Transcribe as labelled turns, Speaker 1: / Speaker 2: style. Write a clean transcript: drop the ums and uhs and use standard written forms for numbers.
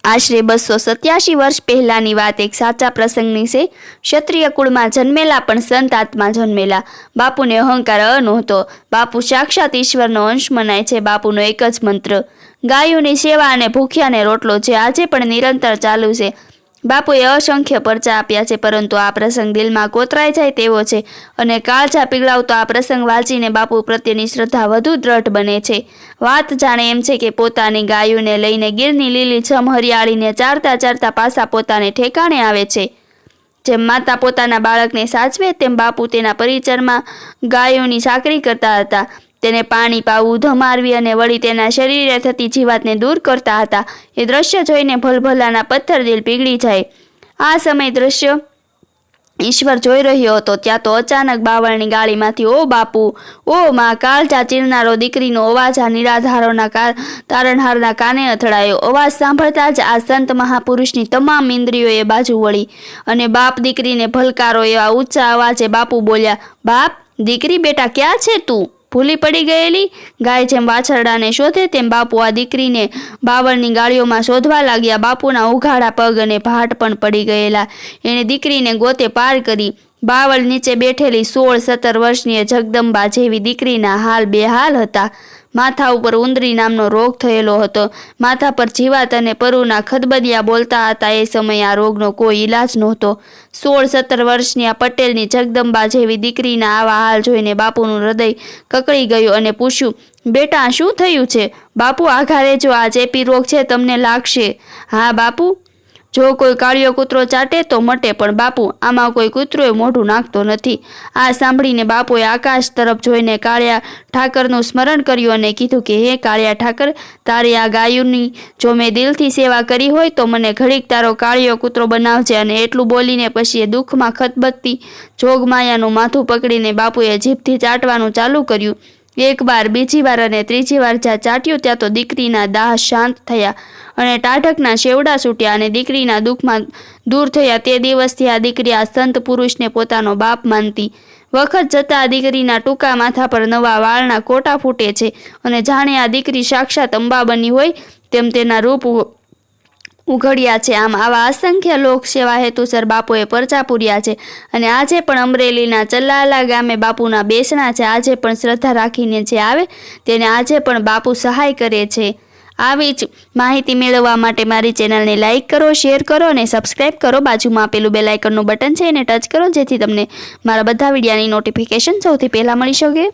Speaker 1: આશરે 287 વર્ષ પહેલાની વાત એક સાચા પ્રસંગની છે। ક્ષત્રિય કુળમાં જન્મેલા પણ સંત આત્મા જન્મેલા। બાપુને અહંકાર નહોતો। બાપુ સાક્ષાત ઈશ્વરનો અંશ મનાય છે। બાપુનો એક જ મંત્ર, ગાયોની સેવા અને ભૂખ્યાને રોટલો, જે આજે પણ નિરંતર ચાલુ છે। બાપુએ અસંખ્ય પરચા આપ્યા છે, પરંતુ આ પ્રસંગ દિલમાં કોતરાઈ જાય તેવો છે અને કાળજા પીગળાવતો આ પ્રસંગ વાંચીને બાપુ પ્રત્યેની શ્રદ્ધા વધુ દ્રઢ બને છે। વાત જાણે એમ છે કે પોતાની ગાયોને લઈને ગીરની લીલીછમ હરિયાળીને ચારતા ચારતા પાછા પોતાને ઠેકાણે આવે છે। જેમ માતા પોતાના બાળકને સાચવે, તેમ બાપુ તેના પરિચરમાં ગાયોની સાકરી કરતા હતા। તેને પાણી પાવું, ધમારવી અને વળી તેના શરીરે થતી જીવાતને દૂર કરતા હતા। એ દ્રશ્ય જોઈને ભલભલાના પથ્થર દિલ પીગળી જાય। આ સમય દ્રશ્ય ઈશ્વર જોઈ રહ્યો હતો, ત્યાં તો અચાનક બાવળની ગાળીમાંથી "ઓ બાપુ, ઓ માં" કાળજા ચીરનારો દીકરીનો અવાજ આ નિરાધારોના તારણહારના કાને અથડાયો। અવાજ સાંભળતા જ આ સંત મહાપુરુષની તમામ ઇન્દ્રિયોએ બાજુ વળી અને બાપ દીકરીને ભલકારો એવા ઊંચા અવાજે બાપુ બોલ્યા, "બાપ, દીકરી બેટા, ક્યાં છે તું? ભૂલી પડી ગયેલી?" ગાય જેમ વાછરડાને શોધે તેમ બાપુ આ દીકરીને બાવળની ગાળીઓમાં શોધવા લાગ્યા। બાપુના ઉઘાડા પગ અને ભાટ પણ પડી ગયેલા। એણે દીકરીને ગોતે પાર કરી। બાવળ નીચે બેઠેલી 16-17 વર્ષની જગદંબા જેવી દીકરીના હાલ બેહાલ હતા। માથા ઉપર ઉંદરી નામનો રોગ થયેલો હતો। માથા પર જીવાત અને પરુના ખદબદિયા બોલતા હતા। એ સમયે આ રોગનો કોઈ ઈલાજ નહોતો। 16-17 વર્ષની આ પટેલની જગદંબા જેવી દીકરીના આવા હાલ જોઈને બાપુનું હૃદય કકળી ગયું અને પૂછ્યું, "બેટા, શું થયું છે?" "બાપુ, આઘા રહેજો, આ ચેપી રોગ છે, તમને લાગશે." "હા બાપુ, જો કોઈ કાળિયો કૂતરો ચાટે તો મટે, પણ બાપુ, આમાં કોઈ કૂતરોય મોઢું નાખતો નથી." આ સાંભળીને બાપુએ આકાશ તરફ જોઈને કાળિયા ઠાકરનું સ્મરણ કર્યું અને કીધું કે, "હે કાળિયા ઠાકર, તારી આ ગાયોની જો મેં દિલથી સેવા કરી હોય તો મને ઘડીક તારો કાળિયો કૂતરો બનાવજે." અને એટલું બોલીને પછી એ દુઃખમાં ખતબદતી જોગમાયાનું માથું પકડીને બાપુએ જીભથી ચાટવાનું ચાલુ કર્યું। એક વાર, બીજી વાર અને ત્રીજી વાર જ્યાં ચાટ્યું ત્યાં તો દીકરીના દાહ શાંત થયા અને ટાઢકના શેવડા છૂટ્યા અને દીકરીના દુઃખમાં દૂર થયા। તે દિવસથી આ દીકરી આ સંત પુરુષને પોતાનો બાપ માનતી। વખત જતાં આ દીકરીના ટૂંકા માથા પર નવા વાળના કોટા ફૂટે છે અને જાણે આ દીકરી સાક્ષાત અંબા બની હોય તેમ તેના રૂપ ઉઘડ્યા છે। આમ આવા અસંખ્ય લોક સેવા હેતુસર બાપુએ પરચા પૂર્યા છે અને આજે પણ અમરેલીના ચલાલા ગામે બાપુના બેસણા છે। આજે પણ શ્રદ્ધા રાખીને જે આવે તેને આજે પણ બાપુ સહાય કરે છે। આવી જ માહિતી મેળવવા માટે મારી ચેનલને લાઇક કરો, શેર કરો અને સબસ્ક્રાઈબ કરો। બાજુમાં આપેલું બેલ આઇકનનું બટન છે, એને ટચ કરો જેથી તમને મારા બધા વિડીયોની નોટિફિકેશન સૌથી પહેલાં મળી શકે।